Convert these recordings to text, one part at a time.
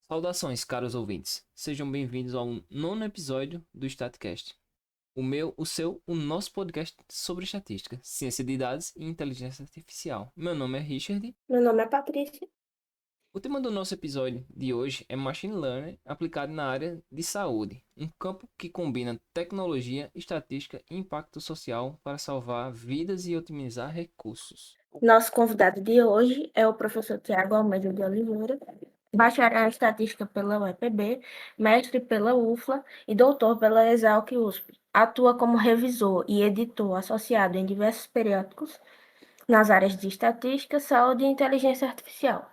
Saudações, caros ouvintes. Sejam bem-vindos ao nono episódio do StatCast. O meu, o seu, o nosso podcast sobre estatística, ciência de dados e inteligência artificial. Meu nome é Richard. Meu nome é Patrícia. O tema do nosso episódio de hoje é Machine Learning aplicado na área de saúde, um campo que combina tecnologia, estatística e impacto social para salvar vidas e otimizar recursos. Nosso convidado de hoje é o professor Tiago Almeida de Oliveira, bacharel em Estatística pela UEPB, mestre pela UFLA e doutor pela Exalc USP. Atua como revisor e editor associado em diversos periódicos nas áreas de Estatística, Saúde e Inteligência Artificial.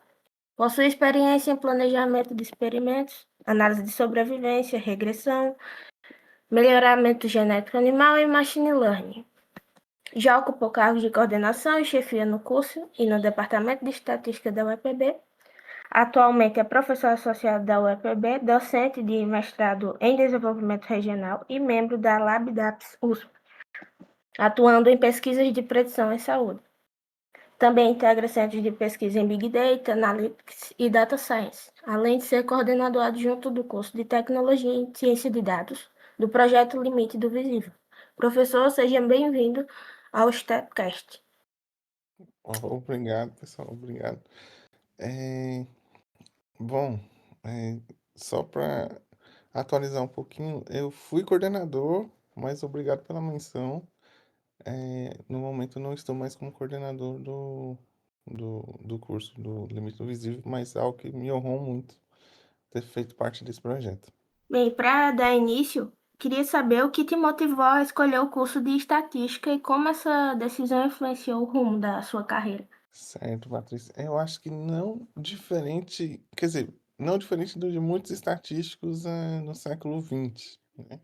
Possui experiência em planejamento de experimentos, análise de sobrevivência, regressão, melhoramento genético animal e machine learning. Já ocupou cargos de coordenação e chefia no curso e no Departamento de Estatística da UEPB. Atualmente é professor associado da UEPB, docente de mestrado em Desenvolvimento Regional e membro da LabDAPS USP, atuando em pesquisas de predição em saúde. Também integra centros de pesquisa em Big Data, Analytics e Data Science, além de ser coordenador adjunto do curso de Tecnologia em Ciência de Dados do projeto Limite do Visível. Professor, seja bem-vindo ao StatCast. Obrigado, pessoal, obrigado. É, bom, é, só para atualizar um pouquinho, eu fui coordenador, mas obrigado pela menção. No momento não estou mais como coordenador do curso do Limite do Visível, mas é algo que me honrou muito ter feito parte desse projeto. Bem, para dar início, queria saber o que te motivou a escolher o curso de estatística e como essa decisão influenciou o rumo da sua carreira. Certo, Patrícia. Eu acho que não diferente, quer dizer, não diferente de muitos estatísticos no século XX, né?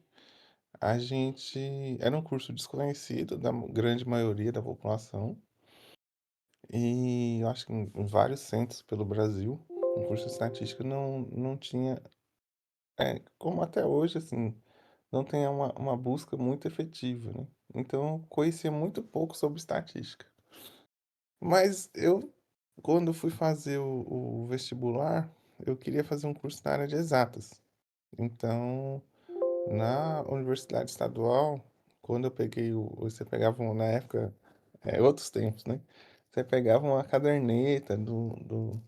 A gente era um curso desconhecido da grande maioria da população e eu acho que em vários centros pelo Brasil, o curso de estatística não tinha, como até hoje, assim, não tem uma busca muito efetiva, né? Então eu conhecia muito pouco sobre estatística. Mas eu, quando fui fazer o vestibular, eu queria fazer um curso na área de exatas. Então, na Universidade Estadual, quando eu peguei você pegava na época, outros tempos, né? Você pegava uma caderneta do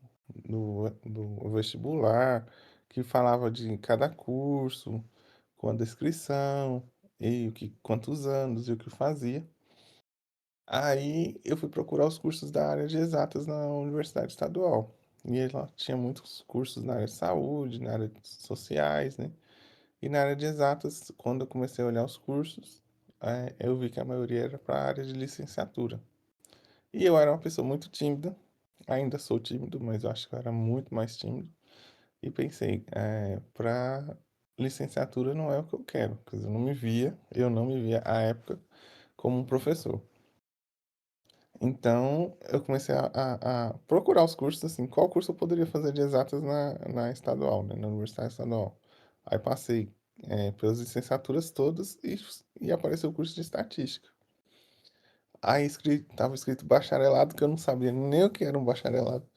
vestibular que falava de cada curso, com a descrição, e quantos anos e o que fazia. Aí eu fui procurar os cursos da área de exatas na Universidade Estadual. E ela tinha muitos cursos na área de saúde, na área de sociais, né? E na área de exatas, quando eu comecei a olhar os cursos, eu vi que a maioria era para a área de licenciatura. E eu era uma pessoa muito tímida, ainda sou tímido, mas eu acho que eu era muito mais tímido. E pensei, para licenciatura não é o que eu quero, porque eu não me via à época como um professor. Então, eu comecei a procurar os cursos, assim, qual curso eu poderia fazer de exatas na estadual, né, na Universidade Estadual. Aí passei, pelas licenciaturas todas e apareceu o curso de estatística. Aí estava escrito bacharelado, que eu não sabia nem o que era um bacharelado,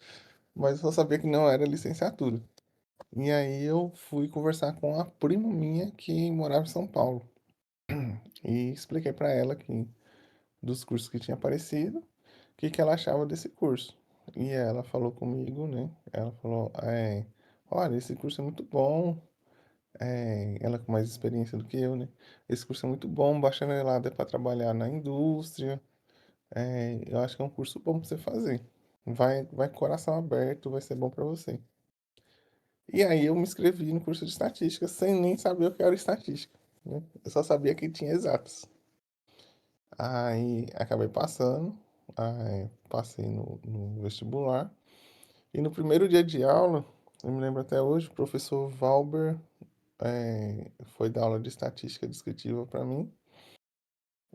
mas eu só sabia que não era licenciatura. E aí eu fui conversar com a prima minha que morava em São Paulo e expliquei para ela que dos cursos que tinha aparecido, o que que ela achava desse curso. E ela falou comigo, né? Ela falou, olha, esse curso é muito bom. Ela com mais experiência do que eu, né? Esse curso é muito bom, bacharelado é para trabalhar na indústria. Eu acho que é um curso bom para você fazer. Vai com o coração aberto, vai ser bom para você. E aí eu me inscrevi no curso de estatística sem nem saber o que era estatística, né? Eu só sabia que tinha exatas. Aí acabei passando, passei no vestibular. E no primeiro dia de aula, eu me lembro até hoje, o professor Valber foi dar aula de estatística descritiva para mim.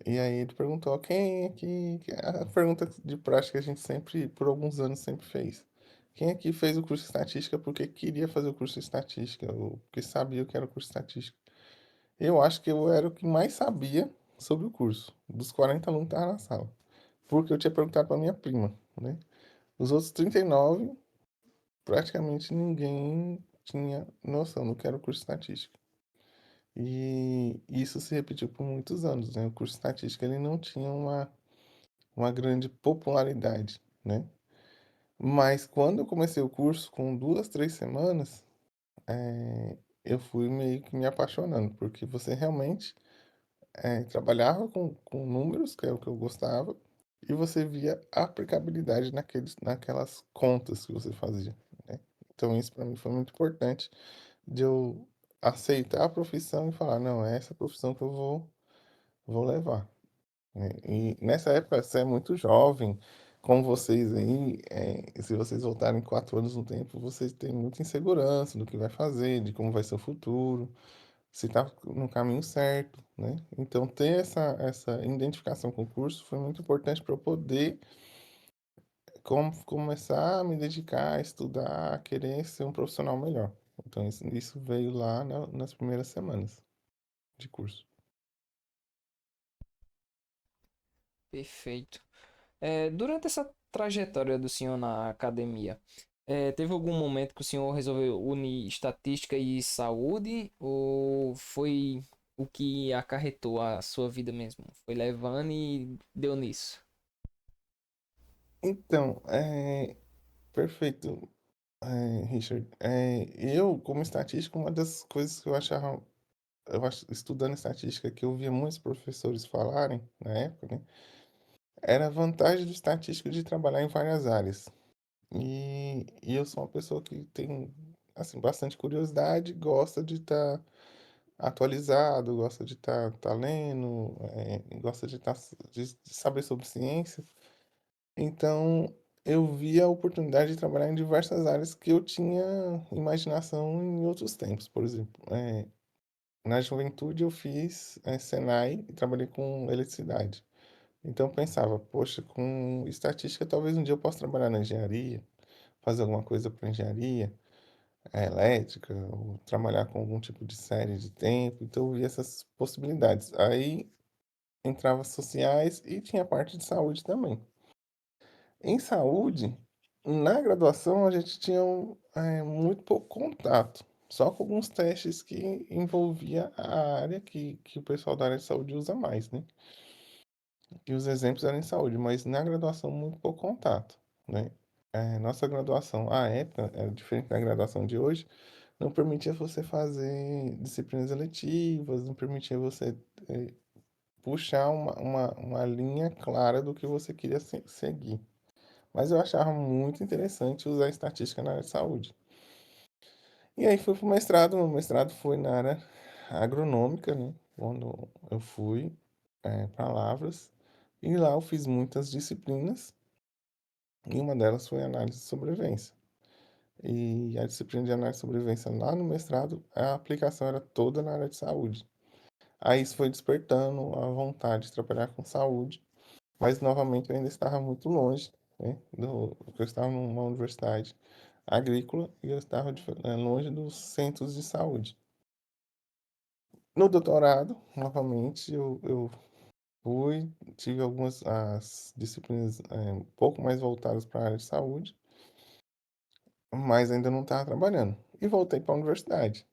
E aí ele perguntou, quem aqui... A pergunta de prática que a gente sempre, por alguns anos, sempre fez. Quem aqui fez o curso de estatística porque queria fazer o curso de estatística, ou porque sabia o que era o curso de estatística? Eu acho que eu era o que mais sabia sobre o curso, dos 40 alunos que estavam na sala. Porque eu tinha perguntado para minha prima, né? Os outros 39, praticamente ninguém tinha noção do que era o curso de estatística. E isso se repetiu por muitos anos, né? O curso de estatística ele não tinha uma grande popularidade, né? Mas quando eu comecei o curso, com 2, 3 semanas, eu fui meio que me apaixonando, porque você realmente trabalhava com números, que é o que eu gostava, e você via a aplicabilidade naquelas contas que você fazia, né? Então isso para mim foi muito importante de eu aceitar a profissão e falar, não, é essa profissão que eu vou levar, né? E nessa época você é muito jovem, como vocês aí, se vocês voltarem 4 anos no tempo, vocês têm muita insegurança do que vai fazer, de como vai ser o futuro, se está no caminho certo, né? Então, ter essa identificação com o curso foi muito importante para eu poder começar a me dedicar, a estudar, a querer ser um profissional melhor. Então, isso veio lá nas primeiras semanas de curso. Perfeito. Durante essa trajetória do senhor na academia, teve algum momento que o senhor resolveu unir estatística e saúde? Ou foi o que acarretou a sua vida mesmo? Foi levando e deu nisso? Então, perfeito, Richard. Eu, como estatístico, uma das coisas que estudando estatística, que eu via muitos professores falarem na época, né? Era a vantagem do estatístico de trabalhar em várias áreas. E eu sou uma pessoa que tem, assim, bastante curiosidade, gosta de estar atualizado, gosta de estar lendo, gosta de saber sobre ciência. Então, eu vi a oportunidade de trabalhar em diversas áreas que eu tinha imaginação em outros tempos. Por exemplo, na juventude eu fiz Senai e trabalhei com eletricidade. Então eu pensava, poxa, com estatística talvez um dia eu possa trabalhar na engenharia, fazer alguma coisa para engenharia elétrica, ou trabalhar com algum tipo de série de tempo. Então eu via essas possibilidades. Aí entrava sociais e tinha a parte de saúde também. Em saúde, na graduação a gente tinha muito pouco contato, só com alguns testes que envolvia a área que o pessoal da área de saúde usa mais, né? E os exemplos eram em saúde, mas na graduação muito pouco contato, né? Nossa graduação, à época, era diferente da graduação de hoje, não permitia você fazer disciplinas eletivas, não permitia você puxar uma linha clara do que você queria seguir. Mas eu achava muito interessante usar estatística na área de saúde. E aí fui para o mestrado, meu mestrado foi na área agronômica, né? Quando eu fui para Lavras, e lá eu fiz muitas disciplinas, e uma delas foi análise de sobrevivência. E a disciplina de análise de sobrevivência lá no mestrado, a aplicação era toda na área de saúde. Aí isso foi despertando a vontade de trabalhar com saúde, mas novamente eu ainda estava muito longe, né? Eu estava numa universidade agrícola e eu estava longe dos centros de saúde. No doutorado, novamente, eu tive algumas as disciplinas um pouco mais voltadas para a área de saúde, mas ainda não estava trabalhando. E voltei para a universidade.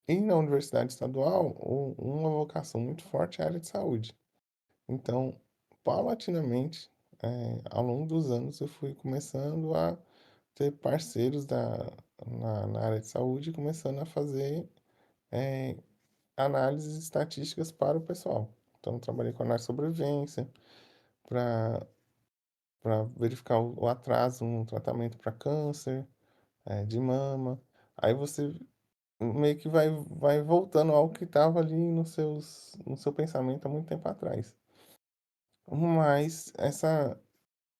E na universidade estadual, uma vocação muito forte é a área de saúde. Então, paulatinamente, ao longo dos anos, eu fui começando a ter parceiros na área de saúde e começando a fazer análises estatísticas para o pessoal. Então, eu trabalhei com análise de sobrevivência para verificar o atraso no tratamento para câncer de mama. Aí você meio que vai voltando ao que estava ali no seu pensamento há muito tempo atrás. Mas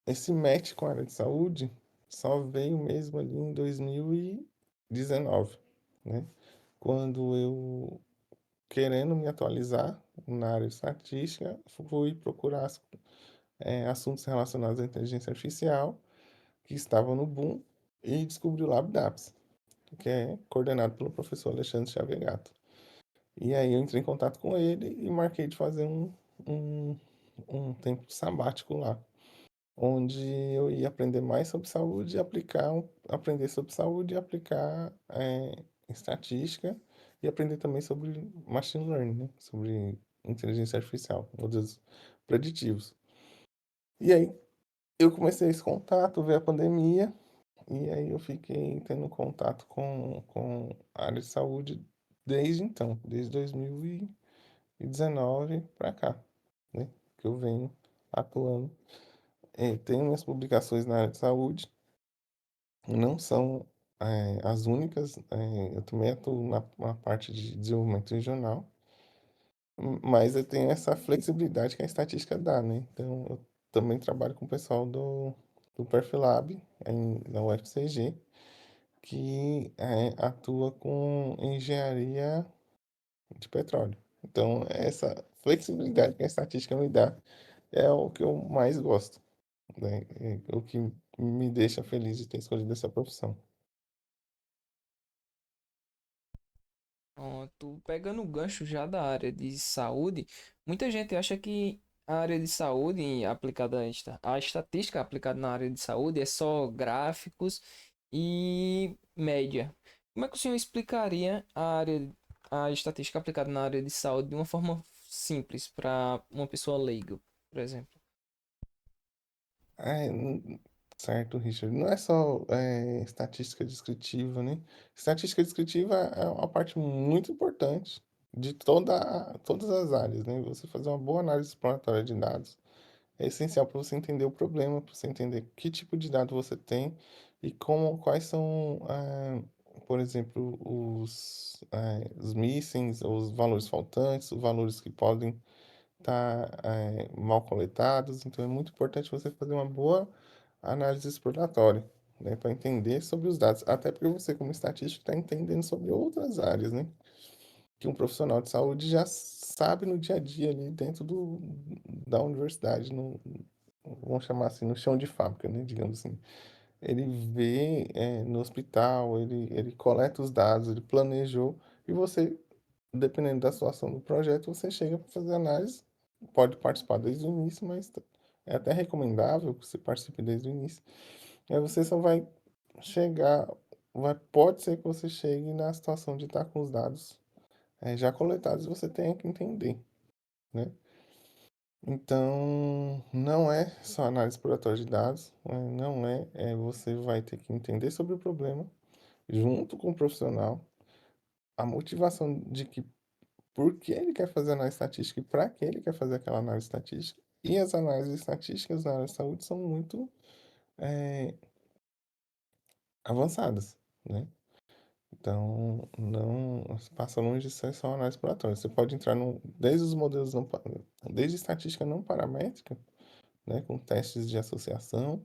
esse match com a área de saúde só veio mesmo ali em 2019, né? Quando eu, querendo me atualizar na área de estatística, fui procurar assuntos relacionados à inteligência artificial, que estavam no boom, e descobri o LabDAPS, que é coordenado pelo professor Alexandre Chavegato. E aí eu entrei em contato com ele e marquei de fazer um, um tempo sabático lá, onde eu ia aprender mais sobre saúde e aprender sobre saúde e aplicar estatística e aprender também sobre machine learning, né? Sobre inteligência artificial, modelos preditivos. E aí eu comecei esse contato, veio a pandemia, e aí eu fiquei tendo contato com a área de saúde desde então, desde 2019 para cá, né? Que eu venho atuando. Tenho minhas publicações na área de saúde, não são as únicas, eu também atuo na parte de desenvolvimento regional, mas eu tenho essa flexibilidade que a estatística dá, né? Então, eu também trabalho com o pessoal do Perfilab, na UFCG, que atua com engenharia de petróleo. Então, essa flexibilidade que a estatística me dá é o que eu mais gosto, né? É o que me deixa feliz de ter escolhido essa profissão. Pronto, pegando o gancho já da área de saúde, muita gente acha que a área de saúde aplicada a estatística aplicada na área de saúde é só gráficos e média. Como é que o senhor explicaria a estatística aplicada na área de saúde de uma forma simples para uma pessoa leiga, por exemplo? É, certo, Richard. Não é só estatística descritiva, né? Estatística descritiva é uma parte muito importante de todas as áreas, né? Você fazer uma boa análise exploratória de dados é essencial para você entender o problema, para você entender que tipo de dado você tem e quais são, por exemplo, os missings, os valores faltantes, os valores que podem estar mal coletados. Então, é muito importante você fazer uma boa análise exploratória, né, para entender sobre os dados. Até porque você, como estatístico, está entendendo sobre outras áreas, né? Que um profissional de saúde já sabe no dia a dia ali dentro da universidade, vamos chamar assim, no chão de fábrica, né? Digamos assim. Ele vê no hospital, ele coleta os dados, ele planejou, e você, dependendo da situação do projeto, você chega para fazer análise, pode participar desde o início, mas é até recomendável que você participe desde o início. Aí você só vai chegar, pode ser que você chegue na situação de estar com os dados já coletados, você tenha que entender, né? Então, não é só análise exploratória de dados, não você vai ter que entender sobre o problema, junto com o profissional, a motivação de que por que ele quer fazer análise estatística e para que ele quer fazer aquela análise estatística. E as análises estatísticas na área de saúde são muito eh, avançadas, né? Então, não passa longe de ser só análise exploratória. Você pode entrar desde os modelos desde estatística não paramétrica, né, com testes de associação,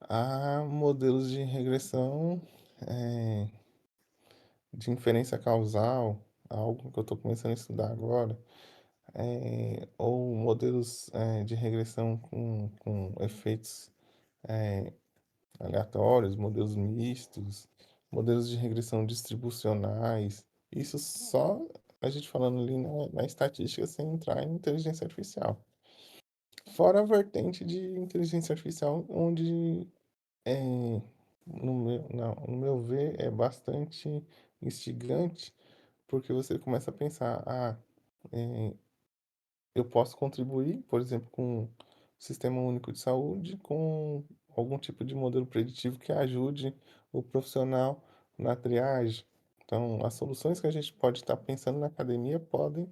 a modelos de regressão, eh, de inferência causal, algo que eu estou começando a estudar agora, ou modelos de regressão com efeitos aleatórios, modelos mistos, modelos de regressão distribucionais. Isso só a gente falando ali na estatística sem entrar em inteligência artificial. Fora a vertente de inteligência artificial, onde, é, no meu ver, é bastante instigante, porque você começa a pensar, é, eu posso contribuir, por exemplo, com o Sistema Único de Saúde, com algum tipo de modelo preditivo que ajude o profissional na triagem. Então, as soluções que a gente pode estar pensando na academia podem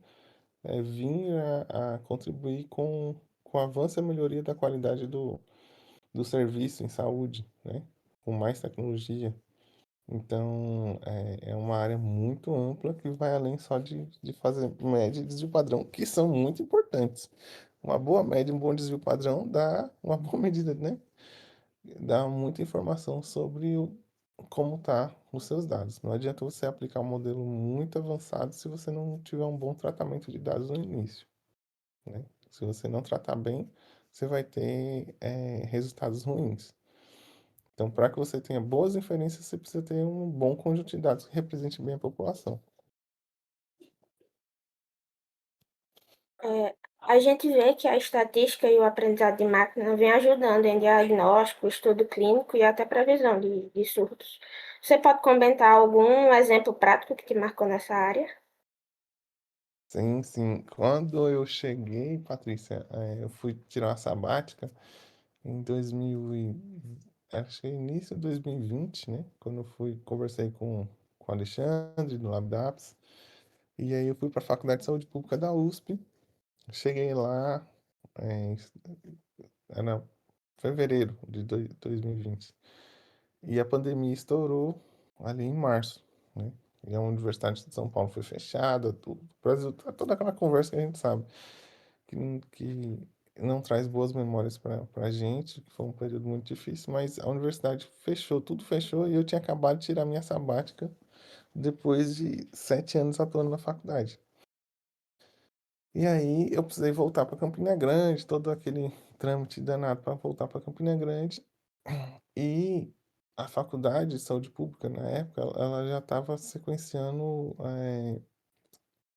vir a contribuir com o avanço e a melhoria da qualidade do serviço em saúde, né? Com mais tecnologia. Então, é uma área muito ampla que vai além só de fazer média e desvio padrão, que são muito importantes. Uma boa média, um bom desvio padrão dá uma boa medida, né? Dá muita informação sobre como tá os seus dados. Não adianta você aplicar um modelo muito avançado se você não tiver um bom tratamento de dados no início, né? Se você não tratar bem, você vai ter resultados ruins. Então, para que você tenha boas inferências, você precisa ter um bom conjunto de dados que represente bem a população. A gente vê que a estatística e o aprendizado de máquina vem ajudando em diagnóstico, estudo clínico e até previsão de surtos. Você pode comentar algum exemplo prático que te marcou nessa área? Sim, sim. Quando eu cheguei, Patrícia, eu fui tirar uma sabática em 2000 e, acho que início de 2020, né? Quando eu fui, conversei com o Alexandre, do LabDAPS, e aí eu fui para a Faculdade de Saúde Pública da USP. Cheguei lá, é, era fevereiro de 2020. E a pandemia estourou ali em março, né? E a Universidade de São Paulo foi fechada, tudo. O Brasil, toda aquela conversa que a gente sabe, que não traz boas memórias para a gente, que foi um período muito difícil, mas a universidade fechou, tudo fechou, e eu tinha acabado de tirar minha sabática depois de 7 anos atuando na faculdade. E aí eu precisei voltar para Campina Grande, todo aquele trâmite danado para voltar para Campina Grande. E a faculdade de saúde pública, na época, ela já estava sequenciando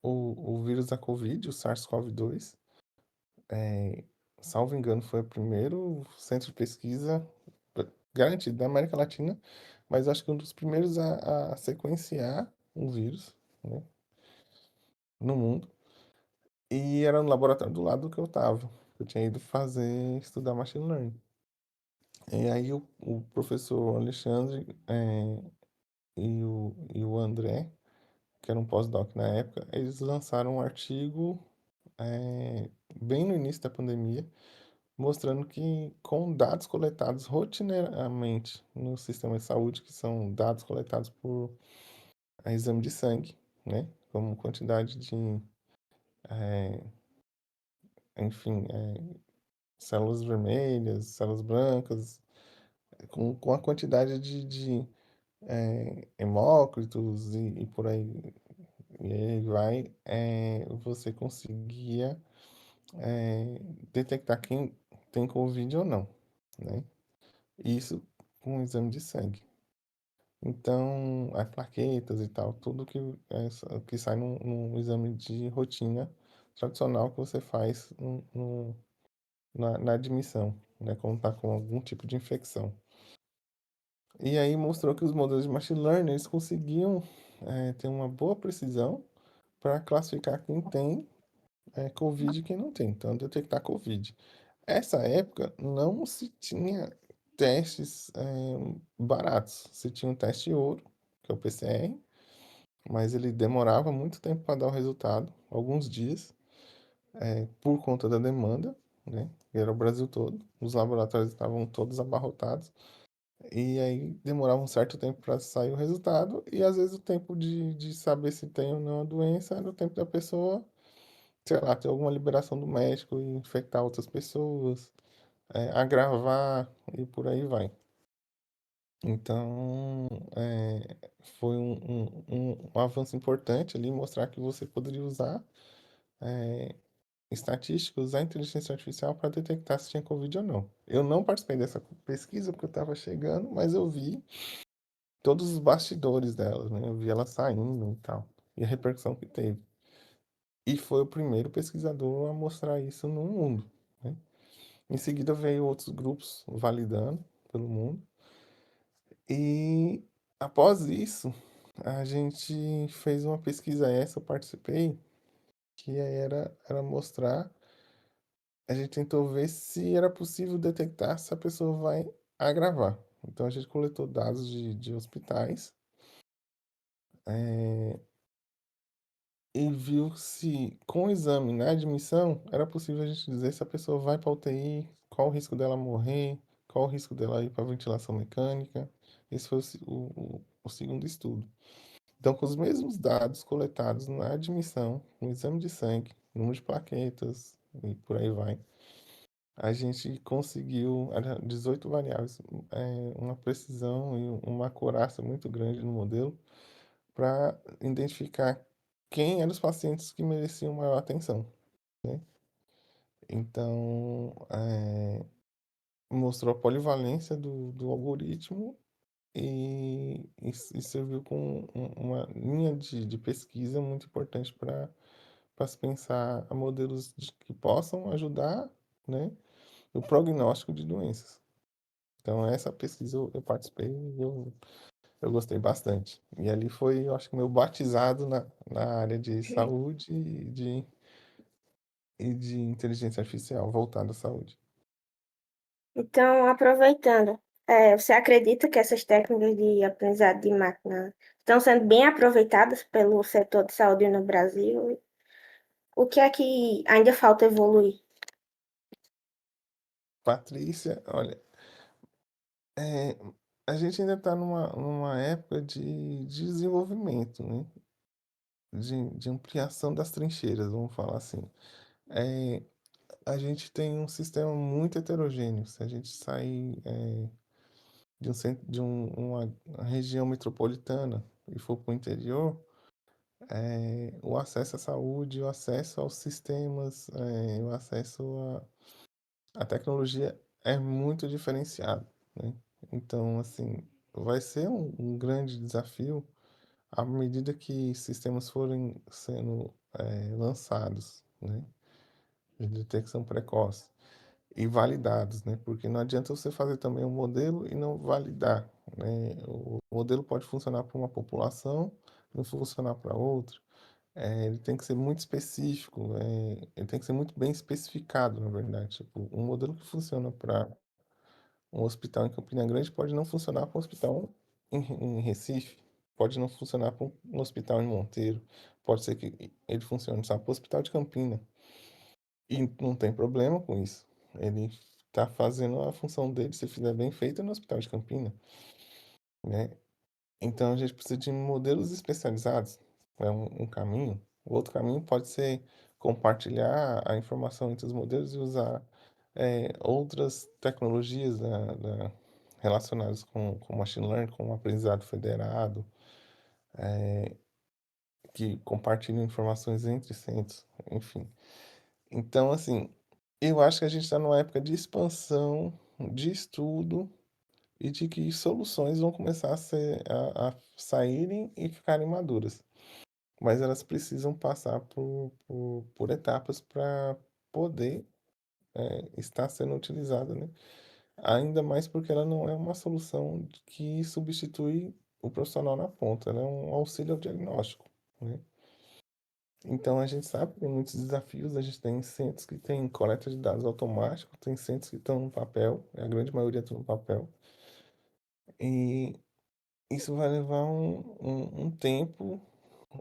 o vírus da Covid, o SARS-CoV-2. É, salvo engano, foi o primeiro centro de pesquisa garantido da América Latina, mas acho que um dos primeiros a sequenciar um vírus, né, no mundo. E era no laboratório do lado do que eu estava. Eu tinha ido estudar machine learning. E aí o professor Alexandre e o André, que era um pós-doc na época, eles lançaram um artigo bem no início da pandemia, mostrando que com dados coletados rotineiramente no sistema de saúde, que são dados coletados por exame de sangue, né, como quantidade de, enfim, células vermelhas, células brancas, com a quantidade de hemócritos e por aí, e aí vai, você conseguia detectar quem tem Covid ou não, né? Isso com um exame de sangue. Então, as plaquetas e tal, tudo que sai num exame de rotina tradicional que você faz na admissão, né? Quando está com algum tipo de infecção. E aí mostrou que os modelos de machine learning eles conseguiam ter uma boa precisão para classificar quem tem Covid e quem não tem, então detectar Covid. Essa época não se tinha testes baratos. Se tinha um teste ouro, que é o PCR, mas ele demorava muito tempo para dar o resultado, alguns dias, por conta da demanda, né? E era o Brasil todo, os laboratórios estavam todos abarrotados, e aí demorava um certo tempo para sair o resultado, e às vezes o tempo de saber se tem ou não a doença era o tempo da pessoa, sei lá, ter alguma liberação do médico e infectar outras pessoas, agravar e por aí vai. Então, foi um avanço importante ali, mostrar que você poderia usar estatística, usar inteligência artificial para detectar se tinha Covid ou não. Eu não participei dessa pesquisa porque eu estava chegando, mas eu vi todos os bastidores dela, né? Eu vi ela saindo e tal, e a repercussão que teve. E foi o primeiro pesquisador a mostrar isso no mundo, né? Em seguida veio outros grupos validando pelo mundo. E após isso, a gente fez uma pesquisa essa, eu participei, que era mostrar, a gente tentou ver se era possível detectar se a pessoa vai agravar. Então a gente coletou dados de hospitais, e viu se com o exame na admissão era possível a gente dizer se a pessoa vai para UTI, qual o risco dela morrer, qual o risco dela ir para ventilação mecânica. Esse foi o segundo estudo. Então, com os mesmos dados coletados na admissão, no exame de sangue, número de plaquetas e por aí vai, a gente conseguiu, era 18 variáveis, uma precisão e uma acurácia muito grande no modelo para identificar quem eram os pacientes que mereciam maior atenção, né? Então, mostrou a polivalência do algoritmo e serviu com uma linha de pesquisa muito importante para se pensar a modelos que possam ajudar, né, no prognóstico de doenças. Então, essa pesquisa eu participei e eu eu gostei bastante. E ali foi, eu acho que meu batizado na área de saúde e de inteligência artificial voltada à saúde. Então, aproveitando, você acredita que essas técnicas de aprendizado de máquina estão sendo bem aproveitadas pelo setor de saúde no Brasil? O que é que ainda falta evoluir? Patrícia, olha, é, a gente ainda está numa época de desenvolvimento, né? De ampliação das trincheiras, vamos falar assim. É, a gente tem um sistema muito heterogêneo. Se a gente sair de um centro, uma região metropolitana e for para o interior, o acesso à saúde, o acesso aos sistemas, o acesso à tecnologia é muito diferenciado, né? Então, assim, vai ser um grande desafio à medida que sistemas forem sendo lançados, né? De detecção precoce e validados, né? Porque não adianta você fazer também um modelo e não validar, né? O modelo pode funcionar para uma população, não funcionar para outra. Ele tem que ser muito específico, ele tem que ser muito bem especificado, na verdade. Tipo, um modelo que funciona para um hospital em Campina Grande pode não funcionar para um hospital em Recife, pode não funcionar para um hospital em Monteiro, pode ser que ele funcione só para o hospital de Campina. E não tem problema com isso. Ele está fazendo a função dele, se fizer bem feita, no Hospital de Campina, né? Então a gente precisa de modelos especializados. É um caminho. O outro caminho pode ser compartilhar a informação entre os modelos e usar outras tecnologias relacionadas com machine learning, com o aprendizado federado, que compartilham informações entre centros, enfim. Então, assim, eu acho que a gente está numa época de expansão, de estudo e de que soluções vão começar a saírem e ficarem maduras. Mas elas precisam passar por etapas para poder estar sendo utilizada, né? Ainda mais porque ela não é uma solução que substitui o profissional na ponta, ela é um auxílio ao diagnóstico, né? Então a gente sabe que tem muitos desafios, a gente tem centros que têm coleta de dados automático, tem centros que estão no papel, a grande maioria estão no papel, e isso vai levar um tempo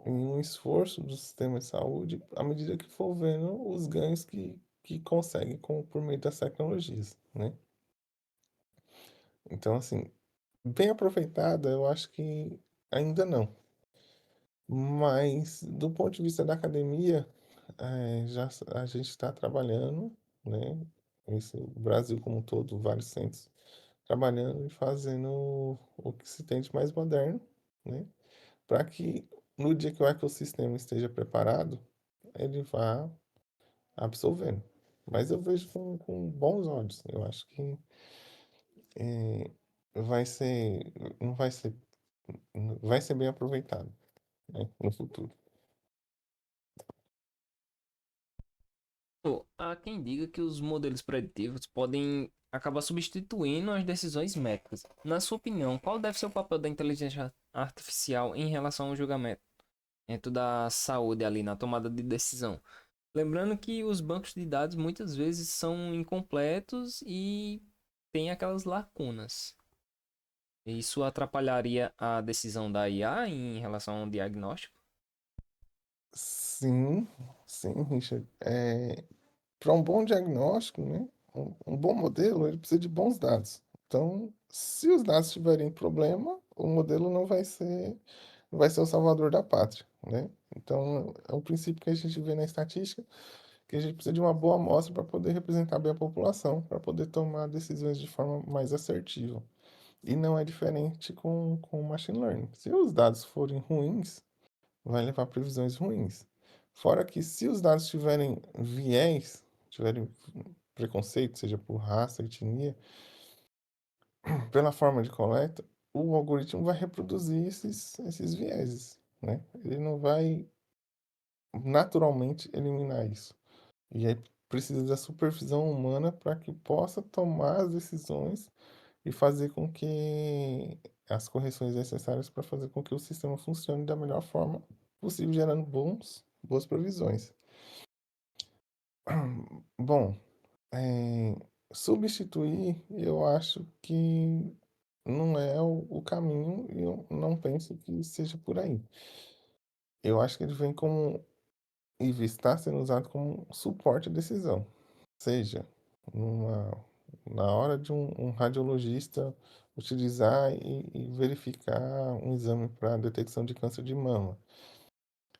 e um esforço do sistema de saúde à medida que for vendo os ganhos que consegue por meio das tecnologias, né? Então, assim, bem aproveitada, eu acho que ainda não. Mas, do ponto de vista da academia, já a gente está trabalhando, né? Isso, o Brasil como um todo, vários centros, trabalhando e fazendo o que se tem de mais moderno, né? Para que no dia que o ecossistema esteja preparado, ele vá absorvendo. Mas eu vejo com bons olhos. Eu acho que eh, vai ser, não vai ser bem aproveitado, né, no futuro. Pô, há quem diga que os modelos preditivos podem acabar substituindo as decisões médicas. Na sua opinião, qual deve ser o papel da inteligência artificial em relação ao julgamento dentro da saúde ali na tomada de decisão? Lembrando que os bancos de dados muitas vezes são incompletos e têm aquelas lacunas. Isso atrapalharia a decisão da IA em relação ao diagnóstico? Sim, sim, Richard. Para um bom diagnóstico, né, um bom modelo, ele precisa de bons dados. Então, se os dados tiverem problema, o modelo não vai ser o salvador da pátria, né? Então, é um princípio que a gente vê na estatística, que a gente precisa de uma boa amostra para poder representar bem a população, para poder tomar decisões de forma mais assertiva. E não é diferente com o machine learning. Se os dados forem ruins, vai levar a previsões ruins. Fora que se os dados tiverem viés, tiverem preconceito, seja por raça, etnia, pela forma de coleta, o algoritmo vai reproduzir esses vieses, né? Ele não vai naturalmente eliminar isso. E aí precisa da supervisão humana para que possa tomar as decisões e fazer com que as correções necessárias para fazer com que o sistema funcione da melhor forma possível, gerando boas provisões. Bom, eh, substituir, eu acho que não é o caminho e eu não penso que seja por aí. Eu acho que ele vem como e está sendo usado como suporte à decisão, seja numa, na hora de um radiologista utilizar e verificar um exame para detecção de câncer de mama.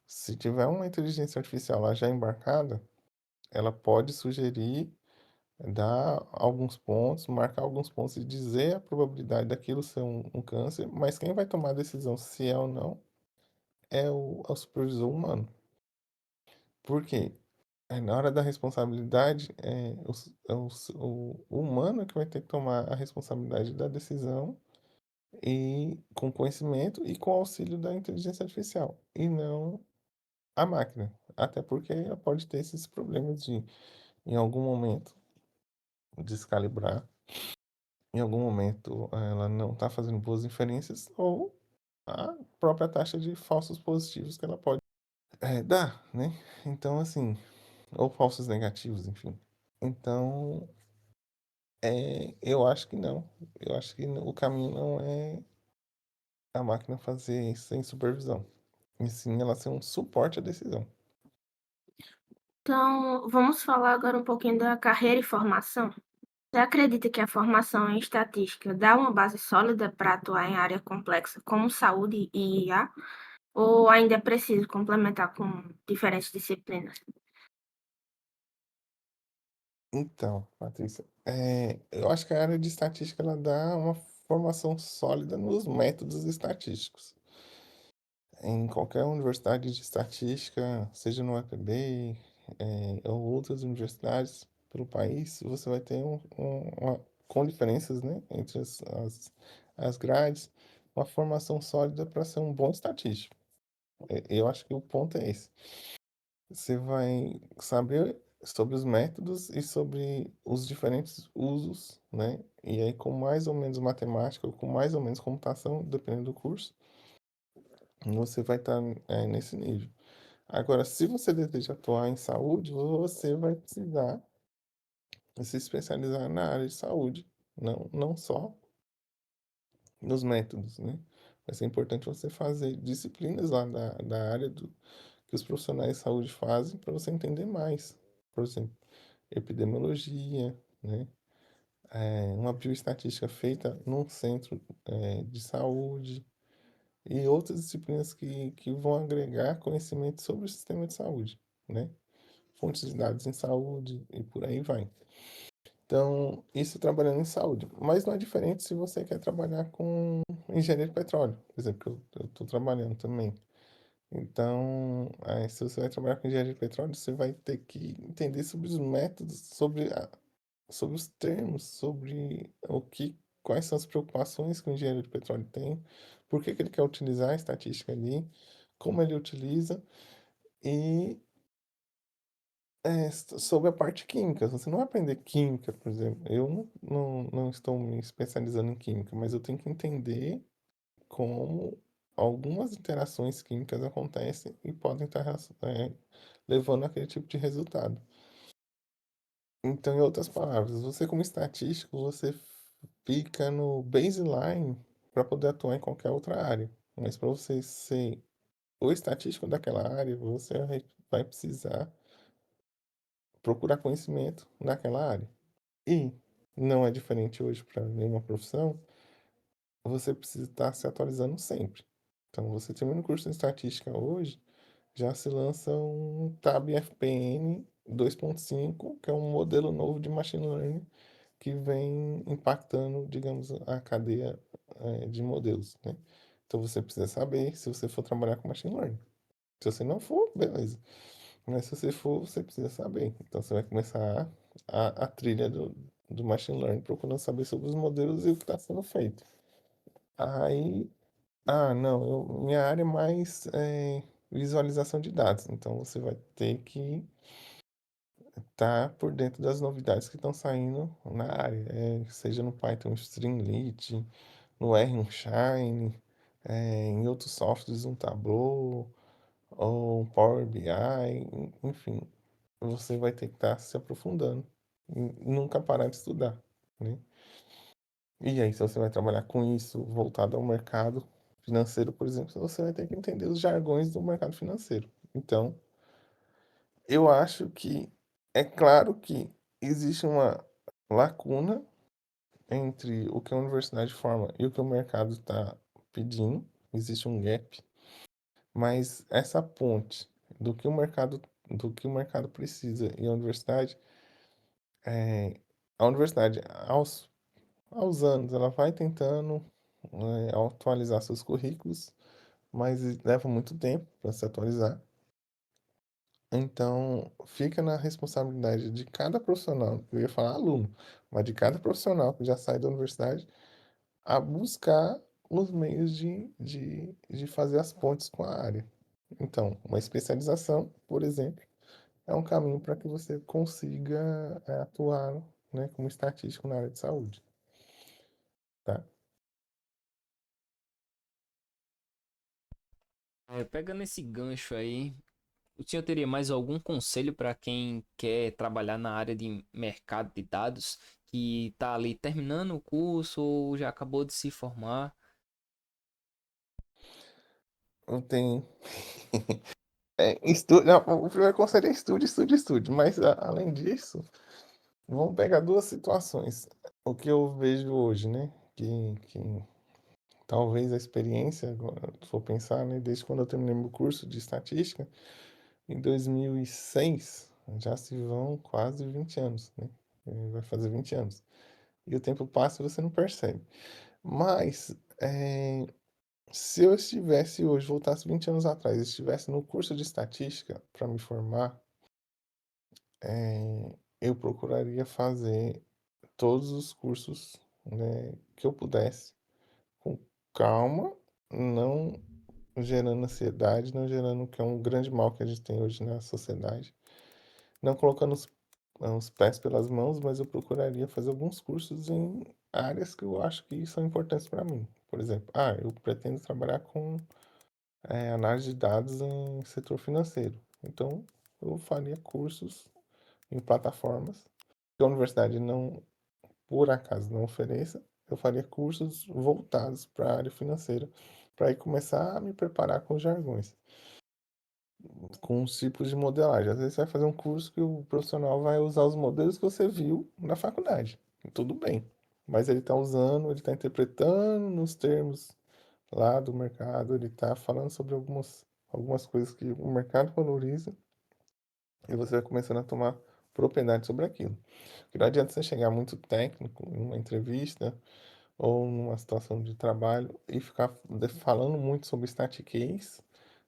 Se tiver uma inteligência artificial lá já embarcada, ela pode sugerir, dar alguns pontos, marcar alguns pontos e dizer a probabilidade daquilo ser um câncer, mas quem vai tomar a decisão se é ou não é o supervisor humano. Por quê? Na hora da responsabilidade, o humano que vai ter que tomar a responsabilidade da decisão e com conhecimento e com auxílio da inteligência artificial, e não a máquina. Até porque ela pode ter esses problemas de, em algum momento, descalibrar, em algum momento ela não está fazendo boas inferências, ou a própria taxa de falsos positivos que ela pode dar, né? Então, assim, ou falsos negativos, enfim. Então, eu acho que não. Eu acho que o caminho não é a máquina fazer isso sem supervisão, e sim ela ser um suporte à decisão. Então, vamos falar agora um pouquinho da carreira e formação. Você acredita que a formação em estatística dá uma base sólida para atuar em área complexa como saúde e IA? Ou ainda é preciso complementar com diferentes disciplinas? Então, Patrícia, eu acho que a área de estatística ela dá uma formação sólida nos métodos estatísticos. Em qualquer universidade de estatística, seja no UEPB, ou outras universidades pelo país, você vai ter com diferenças, né, entre as grades, uma formação sólida para ser um bom estatístico. Eu acho que o ponto é esse. Você vai saber sobre os métodos e sobre os diferentes usos, né? E aí, com mais ou menos matemática, ou com mais ou menos computação, dependendo do curso, você vai estar nesse nível. Agora, se você deseja atuar em saúde, você vai precisar se especializar na área de saúde, não só nos métodos, né? Vai ser importante você fazer disciplinas lá da área que os profissionais de saúde fazem para você entender mais. Por exemplo, epidemiologia, né? Uma bioestatística feita num centro de saúde e outras disciplinas que vão agregar conhecimento sobre o sistema de saúde, né? Fontes de dados em saúde e por aí vai. Então, isso trabalhando em saúde. Mas não é diferente se você quer trabalhar com engenharia de petróleo, por exemplo, que eu estou trabalhando também. Então, se você vai trabalhar com engenharia de petróleo, você vai ter que entender sobre os métodos, sobre os termos, sobre quais são as preocupações que o engenheiro de petróleo tem, por que que ele quer utilizar a estatística ali, como ele utiliza e sobre a parte química. Você não vai aprender química, por exemplo. Eu não estou me especializando em química, mas eu tenho que entender como algumas interações químicas acontecem e podem estar levando àquele tipo de resultado. Então, em outras palavras, você como estatístico, você fica no baseline para poder atuar em qualquer outra área. Mas para você ser o estatístico daquela área, você vai precisar procurar conhecimento naquela área. E não é diferente hoje para nenhuma profissão, você precisa estar se atualizando sempre. Então, você termina o curso de estatística hoje, já se lança um Tab FPN 2.5, que é um modelo novo de machine learning que vem impactando, digamos, a cadeia de modelos, né? Então você precisa saber se você for trabalhar com machine learning. Se você não for, beleza. Mas se você for, você precisa saber. Então você vai começar a trilha do machine learning, procurando saber sobre os modelos e o que está sendo feito. Aí, não, minha área é mais visualização de dados. Então você vai ter que estar por dentro das novidades que estão saindo na área, seja no Python Streamlit, no R um Shine, em outros softwares um Tableau ou um Power BI, enfim, você vai ter que estar se aprofundando e nunca parar de estudar, né? E aí, se você vai trabalhar com isso voltado ao mercado financeiro, por exemplo, você vai ter que entender os jargões do mercado financeiro. Então, eu acho que é claro que existe uma lacuna entre o que a universidade forma e o que o mercado está pedindo, existe um gap, mas essa ponte do que o mercado precisa e é, a universidade aos anos ela vai tentando atualizar seus currículos, mas leva muito tempo para se atualizar. Então, fica na responsabilidade de cada profissional, eu ia falar aluno, mas de cada profissional que já sai da universidade, a buscar os meios de fazer as pontes com a área. Então, uma especialização, por exemplo, é um caminho para que você consiga atuar, né, como estatístico na área de saúde, tá? Pegando esse gancho aí, o senhor teria mais algum conselho para quem quer trabalhar na área de mercado de dados, que está ali terminando o curso ou já acabou de se formar? Eu tenho. Não, o primeiro conselho é estude, estude, estude, mas além disso, vamos pegar duas situações. O que eu vejo hoje, né? Que talvez a experiência, agora, se for pensar, né? Desde quando eu terminei meu curso de estatística, em 2006, já se vão quase 20 anos, né? Vai fazer 20 anos. E o tempo passa e você não percebe. Mas, se eu estivesse hoje, voltasse 20 anos atrás, estivesse no curso de estatística para me formar, eu procuraria fazer todos os cursos, né, que eu pudesse, com calma, não gerando ansiedade, não gerando o que é um grande mal que a gente tem hoje na sociedade, não colocando os pés pelas mãos, mas eu procuraria fazer alguns cursos em áreas que eu acho que são importantes para mim. Por exemplo, eu pretendo trabalhar com análise de dados em setor financeiro. Então, eu faria cursos em plataformas que a universidade não, por acaso, não ofereça. Eu faria cursos voltados para a área financeira, para aí começar a me preparar com os jargões, com os tipos de modelagem. Às vezes você vai fazer um curso que o profissional vai usar os modelos que você viu na faculdade. Tudo bem. Mas ele está usando, ele está interpretando nos termos lá do mercado, ele está falando sobre algumas coisas que o mercado valoriza e você vai começando a tomar propriedade sobre aquilo. Porque não adianta você chegar muito técnico em uma entrevista ou numa situação de trabalho e ficar falando muito sobre statistics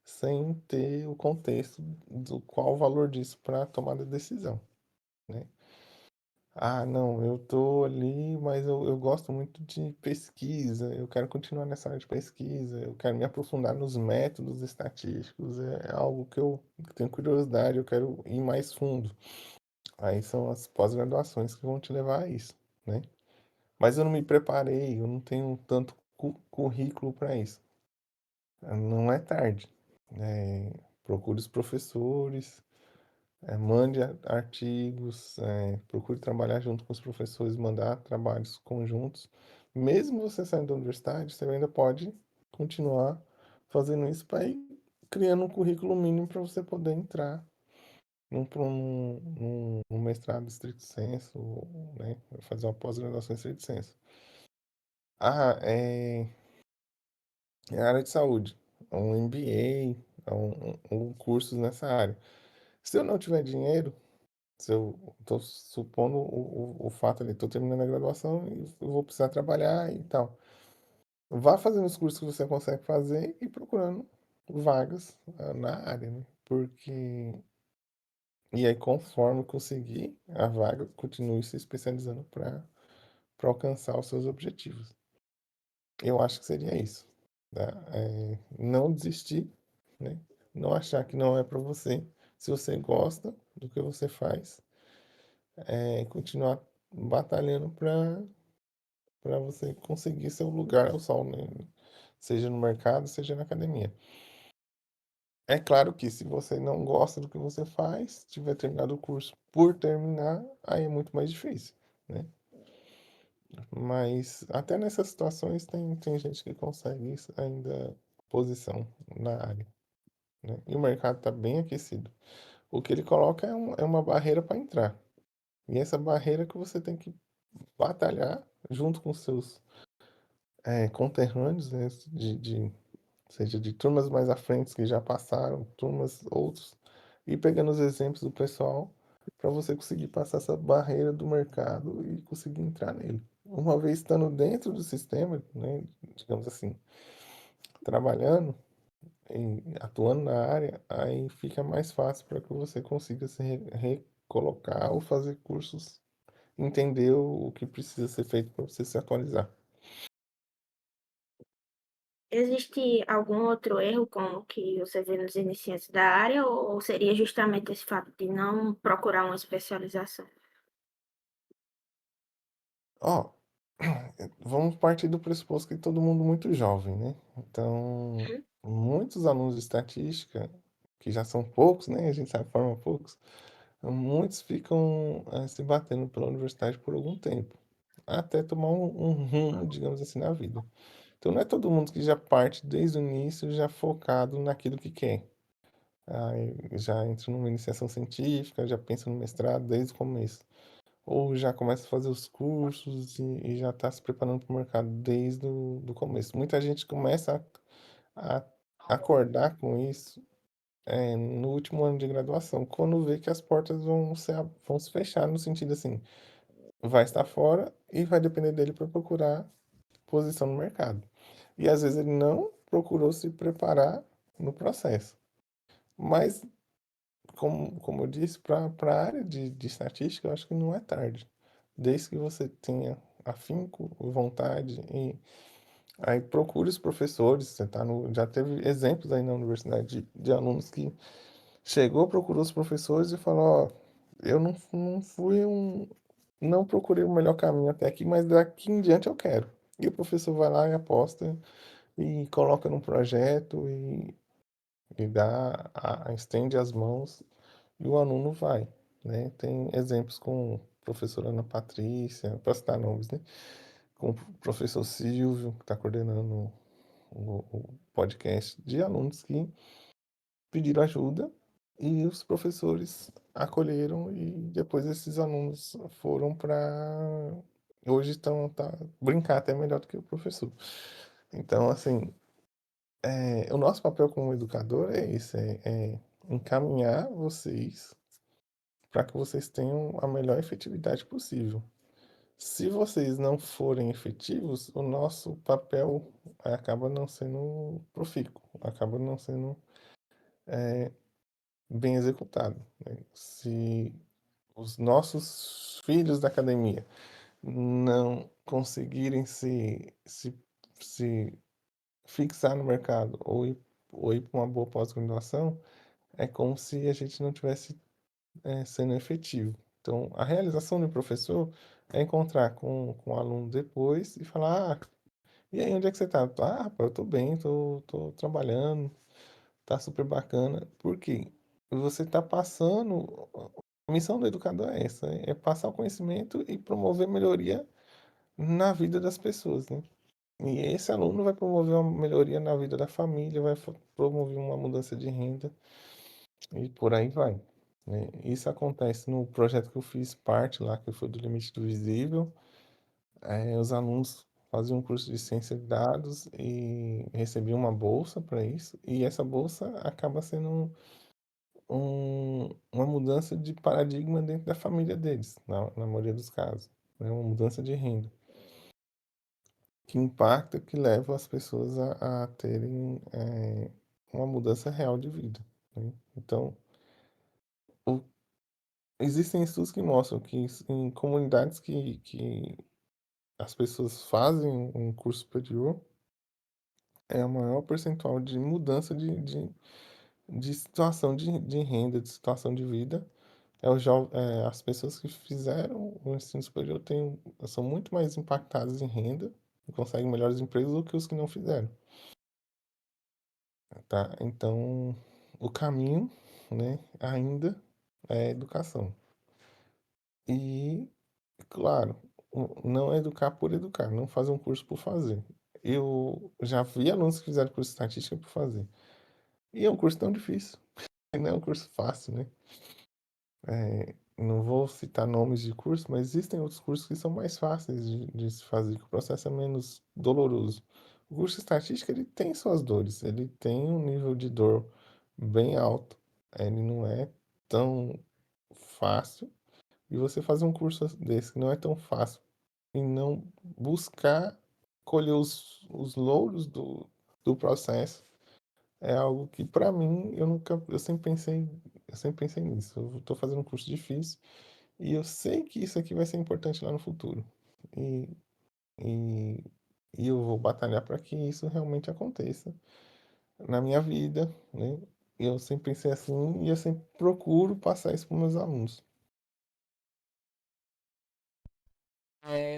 sem ter o contexto do qual o valor disso para a tomada de decisão, né? Não, eu tô ali, mas eu gosto muito de pesquisa, eu quero continuar nessa área de pesquisa, eu quero me aprofundar nos métodos estatísticos, é algo que eu tenho curiosidade, eu quero ir mais fundo. Aí são as pós-graduações que vão te levar a isso, né? Mas eu não me preparei, eu não tenho tanto currículo para isso. Não é tarde. Procure os professores, mande artigos, procure trabalhar junto com os professores, mandar trabalhos conjuntos. Mesmo você saindo da universidade, você ainda pode continuar fazendo isso para ir criando um currículo mínimo para você poder entrar num mestrado estrito sensu, né? Fazer uma pós-graduação estrito sensu. É a área de saúde, um MBA, um cursos nessa área. Se eu não tiver dinheiro, se eu estou supondo o fato ali, estou terminando a graduação e eu vou precisar trabalhar e tal. Vá fazendo os cursos que você consegue fazer e procurando vagas na área, né? Porque. E aí, conforme conseguir a vaga, continue se especializando para alcançar os seus objetivos. Eu acho que seria isso, tá? Não desistir, né? Não achar que não é para você. Se você gosta do que você faz, continuar batalhando para você conseguir seu lugar ao sol, né? Seja no mercado, seja na academia. É claro que se você não gosta do que você faz, tiver terminado o curso por terminar, aí é muito mais difícil, né? Mas até nessas situações tem gente que consegue ainda posição na área, né? E o mercado está bem aquecido. O que ele coloca é uma barreira para entrar. E essa barreira que você tem que batalhar junto com seus conterrâneos, né? Seja de turmas mais à frente que já passaram, turmas outros, e pegando os exemplos do pessoal para você conseguir passar essa barreira do mercado e conseguir entrar nele. Uma vez estando dentro do sistema, né, digamos assim, trabalhando e atuando na área, aí fica mais fácil para que você consiga se recolocar ou fazer cursos, entender o que precisa ser feito para você se atualizar. Existe algum outro erro como que você vê nos iniciantes da área ou seria justamente esse fato de não procurar uma especialização? Ó, vamos partir do pressuposto que todo mundo muito jovem, né? Então, Uhum. muitos alunos de estatística, que já são poucos, né? A gente sabe forma poucos, muitos ficam se batendo pela universidade por algum tempo, até tomar um rumo, digamos assim, na vida. Então, não é todo mundo que já parte desde o início já focado naquilo que quer. Aí já entra numa iniciação científica, já pensa no mestrado desde o começo. Ou já começa a fazer os cursos e já está se preparando para o mercado desde o do começo. Muita gente começa a acordar com isso no último ano de graduação, quando vê que as portas vão se fechar, no sentido assim, vai estar fora e vai depender dele para procurar posição no mercado. E às vezes ele não procurou se preparar no processo. Mas, como eu disse, para a área de estatística, eu acho que não é tarde. Desde que você tenha afinco, vontade, e aí procure os professores. Você tá no, já teve exemplos aí na universidade de alunos que chegou, procurou os professores e falou: Ó, eu não fui não procurei o melhor caminho até aqui, mas daqui em diante eu quero. E o professor vai lá e aposta e coloca num projeto e estende as mãos e o aluno vai, né? Tem exemplos com a professora Ana Patrícia, para citar nomes, né? Com o professor Silvio, que está coordenando o podcast, de alunos que pediram ajuda e os professores acolheram e depois esses alunos foram para hoje estão brincar até melhor do que o professor. Então, assim, o nosso papel como educador é esse, é encaminhar vocês para que vocês tenham a melhor efetividade possível. Se vocês não forem efetivos, o nosso papel acaba não sendo profícuo, acaba não sendo bem executado, né? Se os nossos filhos da academia não conseguirem se fixar no mercado ou ir para uma boa pós-graduação, é como se a gente não tivesse sendo efetivo. Então, a realização do professor é encontrar com o aluno depois e falar: ah, e aí, onde é que você tá? Ah, rapaz, eu tô bem, tô trabalhando, tá super bacana. Por quê? Você tá passando. A missão do educador é essa: é passar o conhecimento e promover melhoria na vida das pessoas, né? E esse aluno vai promover uma melhoria na vida da família, vai promover uma mudança de renda e por aí vai, né? Isso acontece no projeto que eu fiz parte lá, que foi do Limite do Visível. Os alunos faziam um curso de ciência de dados e recebiam uma bolsa para isso, e essa bolsa acaba sendo uma mudança de paradigma dentro da família deles, na maioria dos casos, né? Uma mudança de renda que impacta, que leva as pessoas a terem uma mudança real de vida, né? Então, o- existem estudos que mostram que em comunidades que as pessoas fazem um curso superior, é a maior percentual de mudança de situação de renda, de situação de vida, as pessoas que fizeram o ensino superior são muito mais impactadas em renda e conseguem melhores empregos do que os que não fizeram, tá? Então, o caminho, né, ainda é a educação. E, claro, não é educar por educar, não fazer um curso por fazer. Eu já vi alunos que fizeram curso de estatística por fazer. E é um curso tão difícil, não é um curso fácil, né? Não vou citar nomes de curso, mas existem outros cursos que são mais fáceis de se fazer, que o processo é menos doloroso. O curso de estatística, ele tem suas dores, ele tem um nível de dor bem alto, ele não é tão fácil. E você fazer um curso desse que não é tão fácil e não buscar colher os louros do processo é algo que, para mim, eu sempre pensei nisso. Eu estou fazendo um curso difícil e eu sei que isso aqui vai ser importante lá no futuro. E, e, e eu vou batalhar para que isso realmente aconteça na minha vida, né? Eu sempre pensei assim e eu sempre procuro passar isso para meus alunos.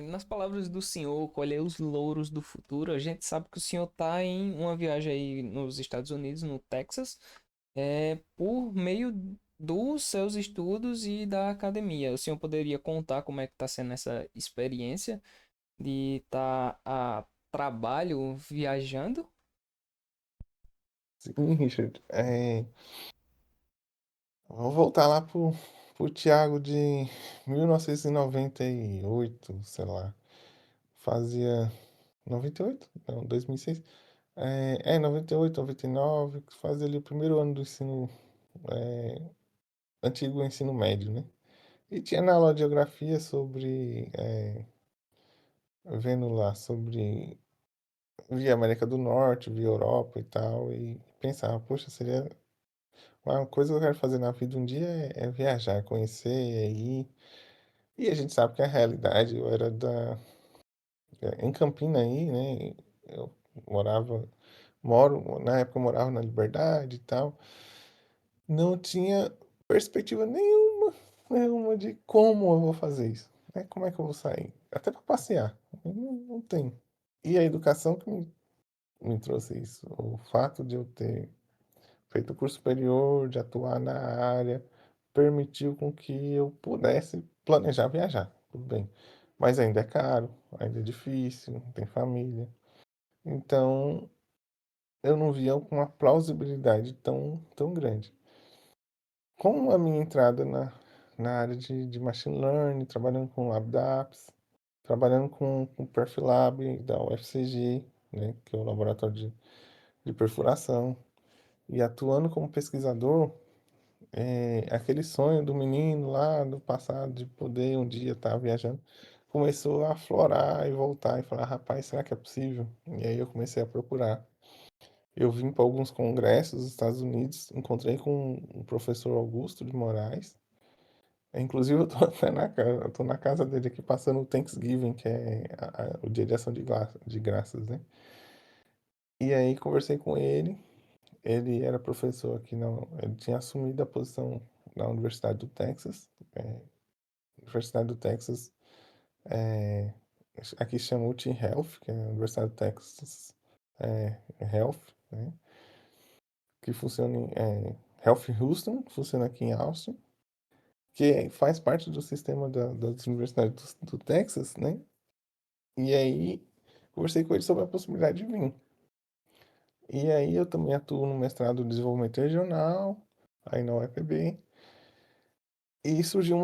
Nas palavras do senhor, colher os louros do futuro, a gente sabe que o senhor está em uma viagem aí nos Estados Unidos, no Texas, por meio dos seus estudos e da academia. O senhor poderia contar como é que está sendo essa experiência de estar a trabalho viajando? Sim, Richard. Vou voltar lá pro Thiago de 1998, sei lá. Fazia 98? Não, 2006. 98, 99, que fazia ali o primeiro ano do ensino, é, antigo ensino médio, né? E tinha na aula de geografia vendo lá sobre, via América do Norte, via Europa e tal, e pensava, poxa, seria uma coisa que eu quero fazer na vida um dia é viajar, conhecer, ir. E a gente sabe que a realidade, eu era em Campina aí, né? Eu morava, na época eu morava na Liberdade e tal. Não tinha perspectiva nenhuma de como eu vou fazer isso, né? Como é que eu vou sair? Até para passear, não tem. E a educação que me trouxe isso. O fato de eu ter feito curso superior, de atuar na área, permitiu com que eu pudesse planejar viajar, tudo bem. Mas ainda é caro, ainda é difícil, tem família. Então, eu não via com uma plausibilidade tão grande. Com a minha entrada na área de Machine Learning, trabalhando com LabDAPS, trabalhando com o Perfilab da UFCG, né, que é o laboratório de perfuração, e atuando como pesquisador, aquele sonho do menino lá do passado de poder um dia estar viajando começou a aflorar e voltar e falar, rapaz, será que é possível? E aí eu comecei a procurar. Eu vim para alguns congressos dos Estados Unidos, encontrei com o professor Augusto de Moraes. Inclusive, eu tô até eu tô na casa dele aqui passando o Thanksgiving, que é o Dia de Ação de Graças, né? E aí conversei com ele. Ele era professor aqui, ele tinha assumido a posição na Universidade do Texas. É, Universidade do Texas, é, aqui chama UT Health, que é a Universidade do Texas Health, né? Que funciona Health Houston, que funciona aqui em Austin, que faz parte do sistema das universidades do Texas, né? E aí conversei com ele sobre a possibilidade de vir. E aí eu também atuo no mestrado em desenvolvimento regional, aí na UEPB, e surgiu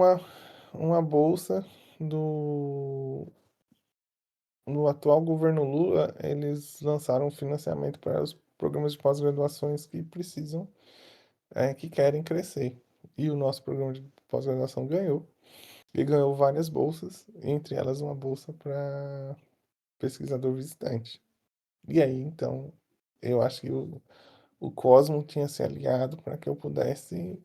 uma bolsa do no atual governo Lula, eles lançaram financiamento para os programas de pós-graduações que precisam, que querem crescer. E o nosso programa de pós-graduação ganhou. E ganhou várias bolsas, entre elas uma bolsa para pesquisador visitante. E aí, então, eu acho que o Cosmo tinha se aliado para que eu pudesse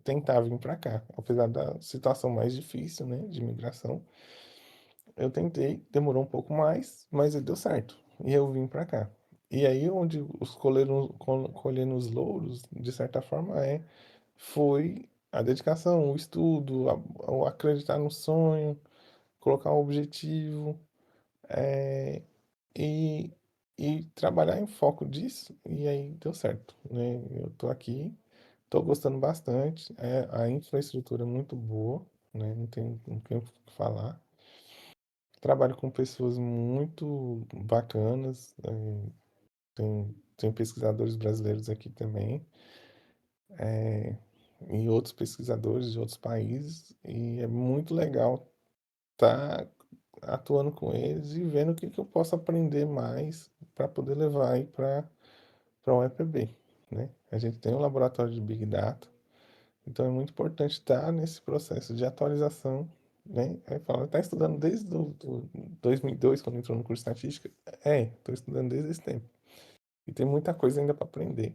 tentar vir para cá. Apesar da situação mais difícil, né, de imigração, eu tentei, demorou um pouco mais, mas deu certo. E eu vim para cá. E aí, onde colhendo os louros, de certa forma, foi a dedicação, o estudo, o acreditar no sonho, colocar um objetivo, eh, e, e trabalhar em foco disso, e aí deu certo, né? Eu tô aqui, tô gostando bastante, a infraestrutura é muito boa, né? Não tem o que falar. Trabalho com pessoas muito bacanas, tem pesquisadores brasileiros aqui também, e outros pesquisadores de outros países, e é muito legal estar atuando com eles e vendo o que que eu posso aprender mais para poder levar aí para o EPB, né? A gente tem um laboratório de Big Data, então é muito importante estar nesse processo de atualização, né? Aí fala, está estudando desde do 2002, quando entrou no curso de estatística? Estou estudando desde esse tempo. E tem muita coisa ainda para aprender.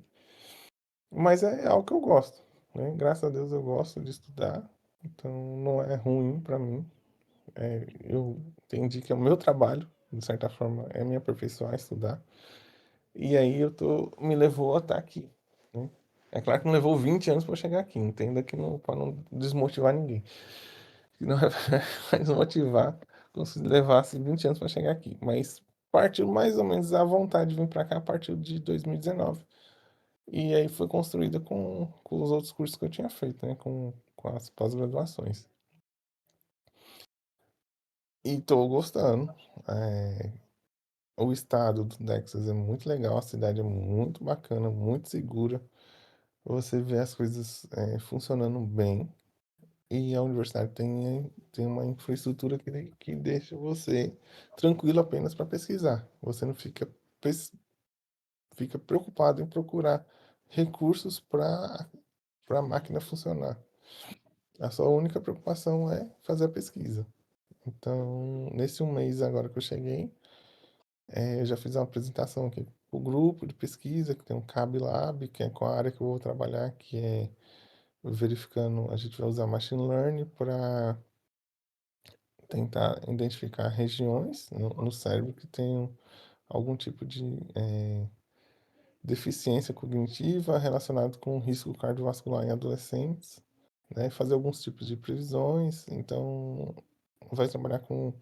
Mas é algo que eu gosto, né? Graças a Deus eu gosto de estudar, então não é ruim para mim. Eu entendi que é o meu trabalho, de certa forma, é me aperfeiçoar, estudar. E aí me levou a estar aqui, né? É claro que não levou 20 anos para chegar aqui, entenda que não, para não desmotivar ninguém. Que não é para desmotivar como se levasse 20 anos para chegar aqui. Mas partiu mais ou menos a vontade de vir para cá a partir de 2019. E aí foi construída com os outros cursos que eu tinha feito, né? Com as pós-graduações. E tô gostando. É, o estado do Texas é muito legal, a cidade é muito bacana, muito segura. Você vê as coisas funcionando bem. E a universidade tem uma infraestrutura que deixa você tranquilo apenas para pesquisar. Você não fica preocupado em procurar recursos para a máquina funcionar. A sua única preocupação é fazer a pesquisa. Então, nesse um mês agora que eu cheguei, eu já fiz uma apresentação aqui para o grupo de pesquisa, que tem um CAB Lab, que é com a área que eu vou trabalhar, que é verificando, a gente vai usar machine learning para tentar identificar regiões no cérebro que tenham algum tipo de deficiência cognitiva relacionado com risco cardiovascular em adolescentes, né? Fazer alguns tipos de previsões. Então, vai trabalhar com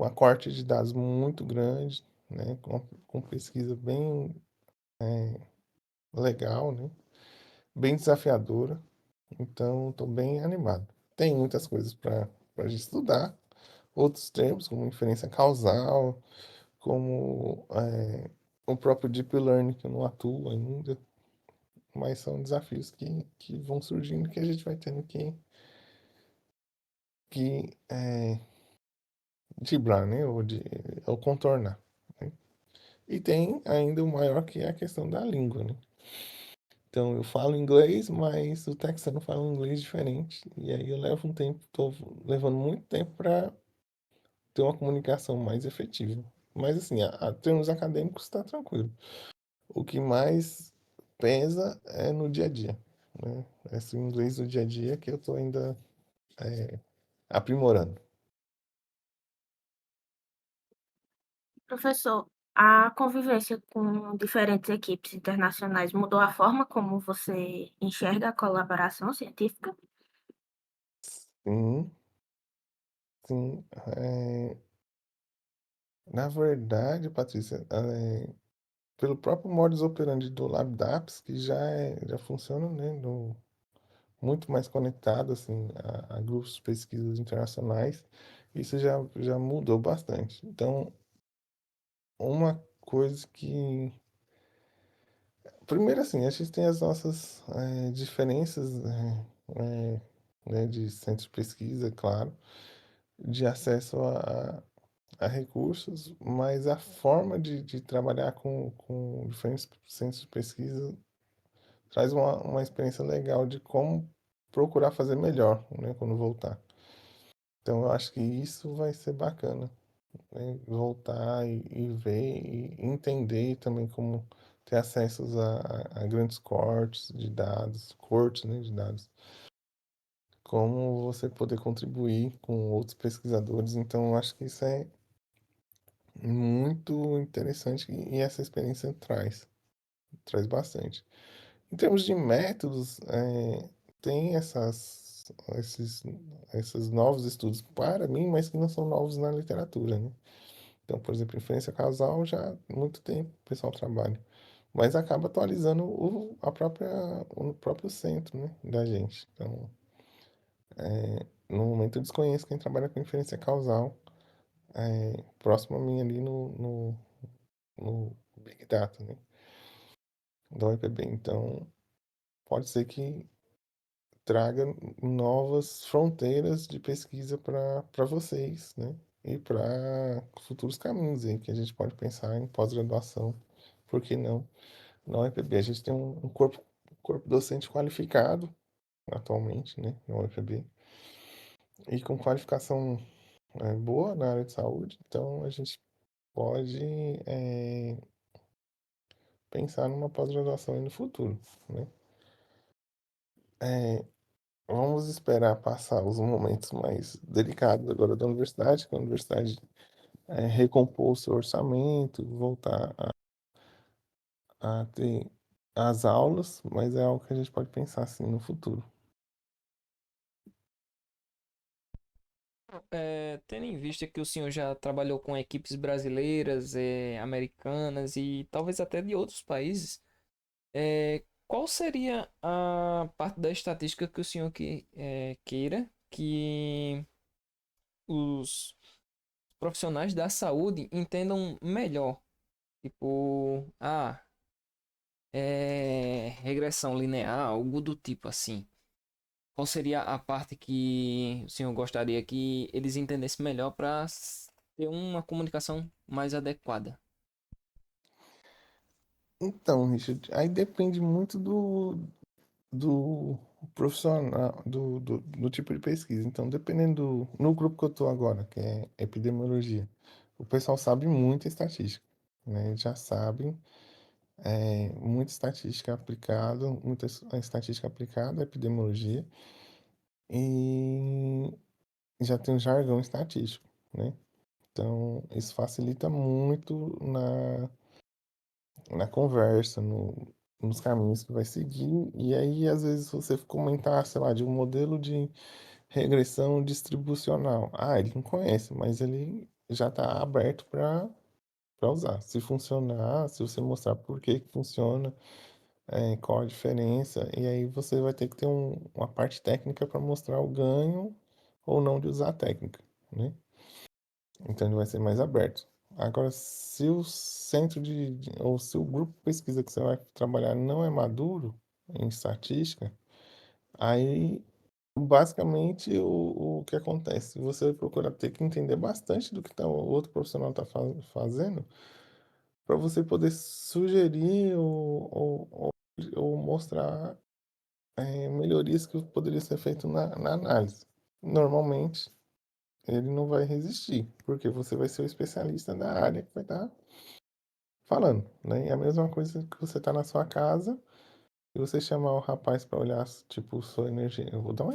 a corte de dados muito grande, né? Com pesquisa bem legal, né? Bem desafiadora. Então, estou bem animado. Tem muitas coisas para a gente estudar, outros termos, como inferência causal, como o próprio Deep Learning, que eu não atuo ainda, mas são desafios que vão surgindo que a gente vai tendo que driblar, né? Ou contornar, né? E tem ainda o maior que é a questão da língua, né? Então eu falo inglês, mas o texano fala um inglês diferente. E aí eu levo um tempo, tô levando muito tempo para ter uma comunicação mais efetiva. Mas assim, a termos acadêmicos está tranquilo. O que mais pesa é no dia a dia, né? Esse inglês do dia a dia que eu estou ainda aprimorando. Professor, a convivência com diferentes equipes internacionais mudou a forma como você enxerga a colaboração científica? Sim, sim. Na verdade, Patrícia, pelo próprio modus operandi do LabDAPS, que já funciona, né, muito mais conectado assim, a grupos de pesquisas internacionais, isso já mudou bastante. Então, uma coisa que primeiro, assim, a gente tem as nossas diferenças, né, de centro de pesquisa, é claro, de acesso a recursos, mas a forma de trabalhar com diferentes centros de pesquisa traz uma experiência legal de como procurar fazer melhor, né, quando voltar. Então, eu acho que isso vai ser bacana, né, voltar e ver e entender também como ter acesso a grandes cortes, né, de dados, como você poder contribuir com outros pesquisadores. Então, eu acho que isso é muito interessante e essa experiência traz bastante. Em termos de métodos, tem esses novos estudos para mim, mas que não são novos na literatura, né? Então, por exemplo, inferência causal já há muito tempo o pessoal trabalha, mas acaba atualizando o próprio centro, né, da gente. Então, no momento eu desconheço quem trabalha com inferência causal próximo a mim ali no Big Data, né, da UEPB. Então, pode ser que traga novas fronteiras de pesquisa para vocês, né? E para futuros caminhos aí que a gente pode pensar em pós-graduação, por que não? Na UEPB a gente tem um corpo docente qualificado atualmente, né? Na UEPB, e com qualificação boa na área de saúde, então a gente pode pensar numa pós-graduação aí no futuro, né? É, Vamos esperar passar os momentos mais delicados agora da universidade, que a universidade recompor o seu orçamento, voltar a ter as aulas, mas é algo que a gente pode pensar assim no futuro. Tendo em vista que o senhor já trabalhou com equipes brasileiras, americanas e talvez até de outros países, qual seria a parte da estatística que o senhor queira que os profissionais da saúde entendam melhor? Tipo, regressão linear, algo do tipo assim. Qual seria a parte que o senhor gostaria que eles entendessem melhor para ter uma comunicação mais adequada? Então, Richard, aí depende muito do profissional, do tipo de pesquisa. Então, dependendo no grupo que eu estou agora, que é epidemiologia, o pessoal sabe muita estatística, né? Eles já sabem muita estatística aplicada, muita estatística aplicada à epidemiologia e já tem um jargão estatístico, né? Então, isso facilita muito na conversa, nos caminhos que vai seguir. E aí, às vezes, você comentar, sei lá, de um modelo de regressão distribucional. Ah, ele não conhece, mas ele já está aberto para usar. Se funcionar, se você mostrar por que que funciona, qual a diferença, e aí você vai ter que ter uma parte técnica para mostrar o ganho ou não de usar a técnica, né? Então ele vai ser mais aberto. Agora, se o centro ou se o grupo de pesquisa que você vai trabalhar não é maduro em estatística, aí basicamente o que acontece? Você vai procurar ter que entender bastante do que o outro profissional está fazendo para você poder sugerir ou mostrar melhorias que poderia ser feito na análise. Normalmente, ele não vai resistir, porque você vai ser o especialista da área que vai estar falando, né? E a mesma coisa que você está na sua casa e você chamar o rapaz para olhar, tipo, sua energia. Eu vou dar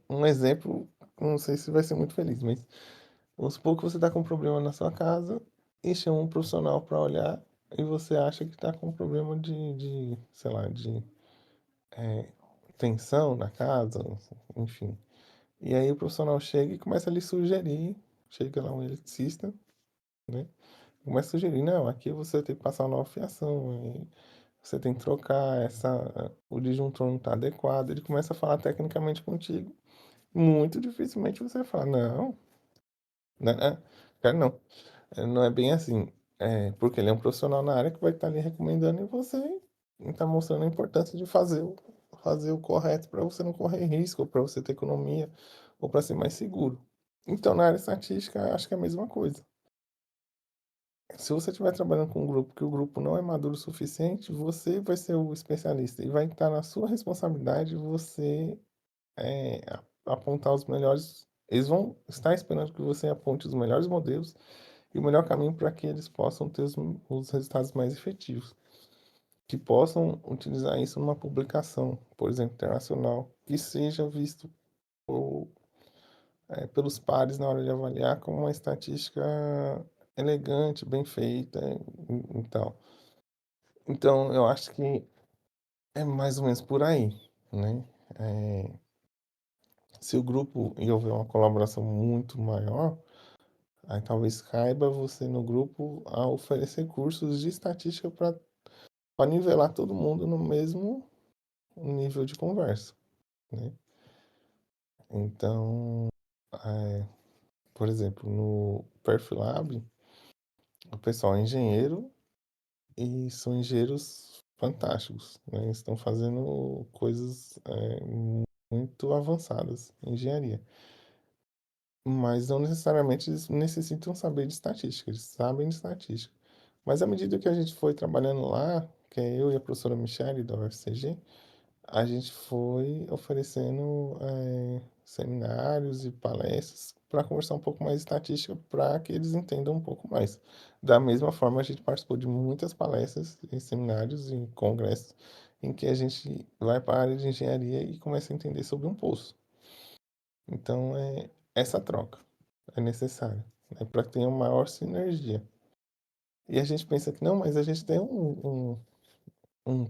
um exemplo, não sei se vai ser muito feliz, mas vamos supor que você está com um problema na sua casa e chama um profissional para olhar e você acha que está com um problema sei lá, de tensão na casa, enfim. E aí o profissional chega e começa a lhe sugerir, chega lá um eletricista, né? Começa a sugerir, não, aqui você tem que passar uma nova fiação, e você tem que trocar o disjuntor não está adequado. Ele começa a falar tecnicamente contigo. Muito dificilmente você vai falar, não, né? Cara, não. Não é bem assim. Porque ele é um profissional na área que vai estar ali recomendando e você está mostrando a importância de fazer o correto para você não correr risco, para você ter economia ou para ser mais seguro. Então, na área estatística, acho que é a mesma coisa. Se você estiver trabalhando com um grupo que o grupo não é maduro o suficiente, você vai ser o especialista e vai estar na sua responsabilidade você apontar os melhores. Eles vão estar esperando que você aponte os melhores modelos e o melhor caminho para que eles possam ter os resultados mais efetivos. Que possam utilizar isso numa publicação, por exemplo, internacional, que seja visto pelos pares na hora de avaliar como uma estatística elegante, bem feita e tal. Então, eu acho que é mais ou menos por aí. né? Se o grupo e houver uma colaboração muito maior, aí talvez caiba você no grupo a oferecer cursos de estatística para nivelar todo mundo no mesmo nível de conversa, né? Então, é, por exemplo, no Perfilab, o pessoal é engenheiro e são engenheiros fantásticos, né? Eles estão fazendo coisas muito avançadas em engenharia. Mas não necessariamente eles necessitam saber de estatística, eles sabem de estatística. Mas à medida que a gente foi trabalhando lá, que é eu e a professora Michele da UFCG, a gente foi oferecendo seminários e palestras para conversar um pouco mais de estatística, para que eles entendam um pouco mais. Da mesma forma, a gente participou de muitas palestras e seminários e congressos em que a gente vai para a área de engenharia e começa a entender sobre um poço. Então, essa troca é necessária, né, para ter uma maior sinergia. E a gente pensa que não, mas a gente tem um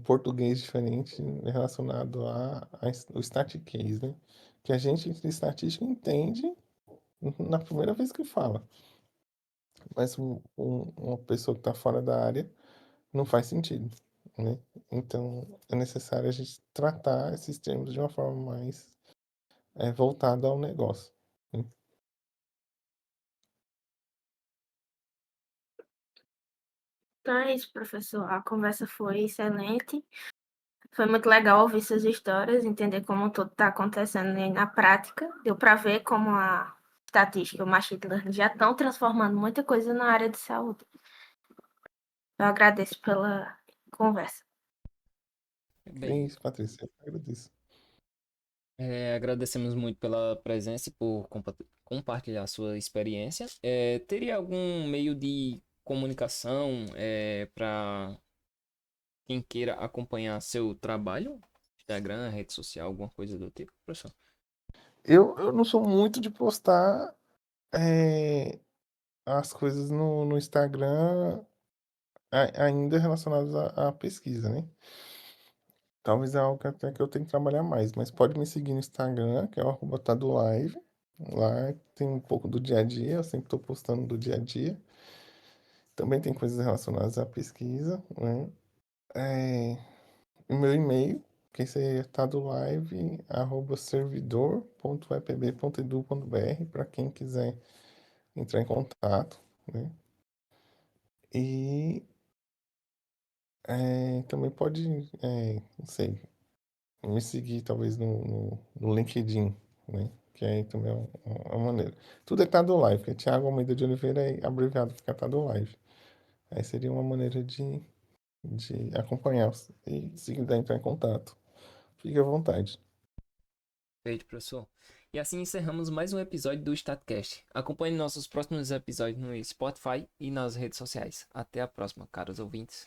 português diferente relacionado ao statistics, né? Que a gente de estatística entende na primeira vez que fala, mas uma pessoa que está fora da área não faz sentido, né? Então é necessário a gente tratar esses termos de uma forma mais voltada ao negócio, né? Então é isso, professor. A conversa foi excelente. Foi muito legal ouvir suas histórias, entender como tudo está acontecendo aí na prática. Deu para ver como a estatística e o machine learning já estão transformando muita coisa na área de saúde. Eu agradeço pela conversa. É Bem, isso, Patrícia, eu agradeço. agradecemos muito pela presença e por compartilhar sua experiência. Teria algum meio de comunicação para quem queira acompanhar seu trabalho? Instagram, rede social, alguma coisa do tipo, professor? Eu não sou muito de postar é, as coisas no Instagram ainda relacionadas à pesquisa, né? Talvez é algo que até que eu tenho que trabalhar mais, mas pode me seguir no Instagram, que é o arroba @tadolive. Lá tem um pouco do dia a dia, eu sempre estou postando do dia a dia. Também tem coisas relacionadas à pesquisa, né? É, o meu e-mail, que é tadolive@servidor.epb.edu.br, para quem quiser entrar em contato, né? E também pode, não sei, me seguir talvez no LinkedIn, né? Que aí também é uma maneira. Tudo é Tado Live, que é Thiago Almeida de Oliveira, é abreviado fica Tado Live. Aí seria uma maneira de acompanhar e se quiser entrar em contato. Fique à vontade. Feito, professor. E assim encerramos mais um episódio do StatCast. Acompanhe nossos próximos episódios no Spotify e nas redes sociais. Até a próxima, caros ouvintes.